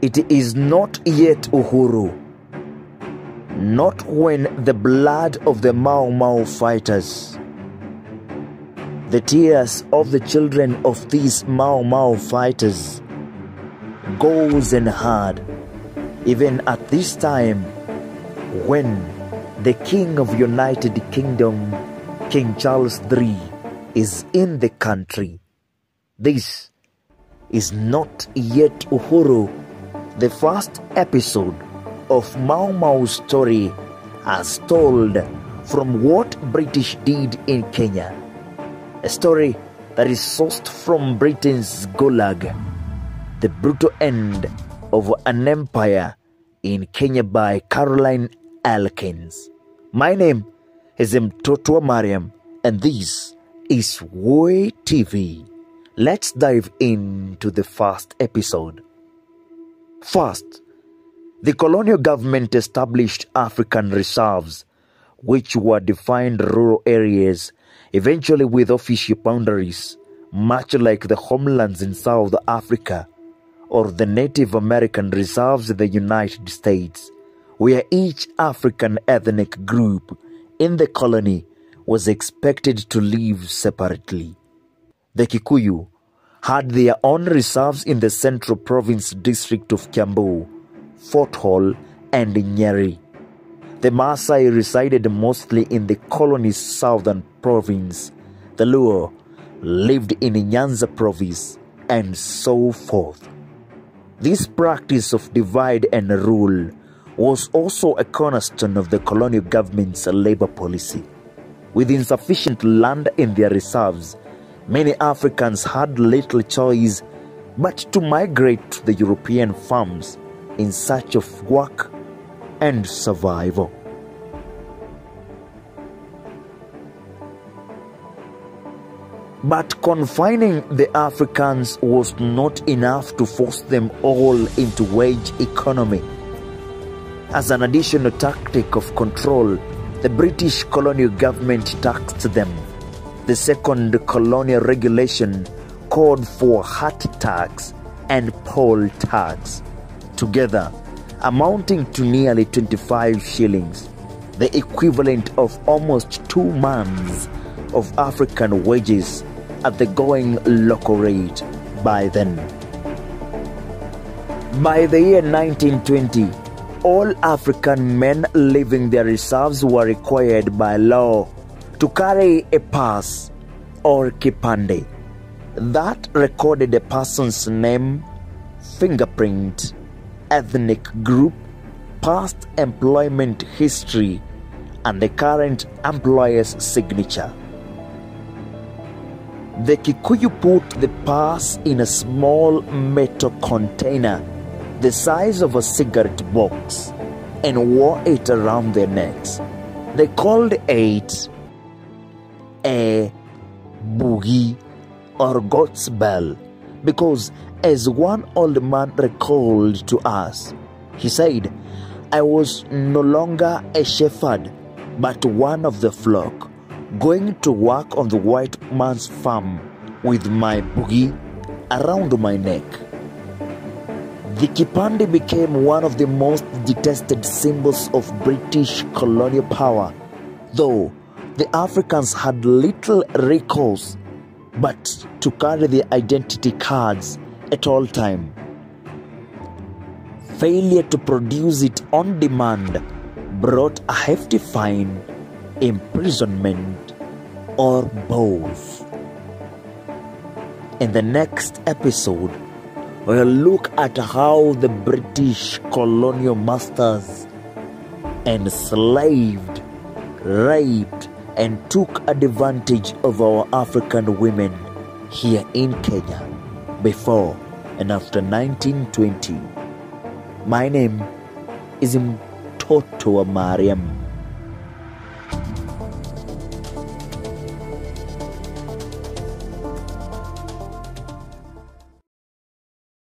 It is not yet Uhuru. Not when the blood of the Maumau fighters, the tears of the children of these Maumau fighters goes unheard, even at this time when the King of United Kingdom, King Charles III, is in the country. This is not yet Uhuru, the first episode of Maumau's story as told from what British did in Kenya. A story that is sourced from Britain's Gulag, the brutal end of an empire in Kenya by Caroline Elkins. My name is Mtoto Mariam, and this is Wueeh TV. Let's dive into the first episode. First, the colonial government established African reserves, which were defined rural areas, eventually with official boundaries, much like the homelands in South Africa or the Native American reserves in the United States, where each African ethnic group in the colony was expected to live separately. The Kikuyu had their own reserves in the Central Province district of Kiambu, Fort Hall, and Nyeri. The Maasai resided mostly in the colony's southern province. The Luo lived in Nyanza province, and so forth. This practice of divide and rule was also a cornerstone of the colonial government's labor policy. With insufficient land in their reserves, many Africans had little choice but to migrate to the European farms in search of work and survival. But confining the Africans was not enough to force them all into wage economy. As an additional tactic of control, the British colonial government taxed them. The second colonial regulation called for hat tax and poll tax, together amounting to nearly 25 shillings, the equivalent of almost 2 months of African wages at the going local rate by then. By the year 1920, all African men leaving their reserves were required by law to carry a pass or Kipande that recorded a person's name, fingerprint, ethnic group, past employment history, and the current employer's signature. The Kikuyu put the pass in a small metal container the size of a cigarette box and wore it around their necks. They called it a boogie or God's bell because, as one old man recalled to us, he said, "I was no longer a shepherd but one of the flock, going to work on the white man's farm with my boogie around my neck." The Kipande became one of the most detested symbols of British colonial power, though the Africans had little recourse but to carry their identity cards at all times. Failure to produce it on demand brought a hefty fine, imprisonment, or both. In the next episode, we'll look at how the British colonial masters enslaved, raped, and took advantage of our African women here in Kenya before and after 1920. My name is Mtoto Mariam.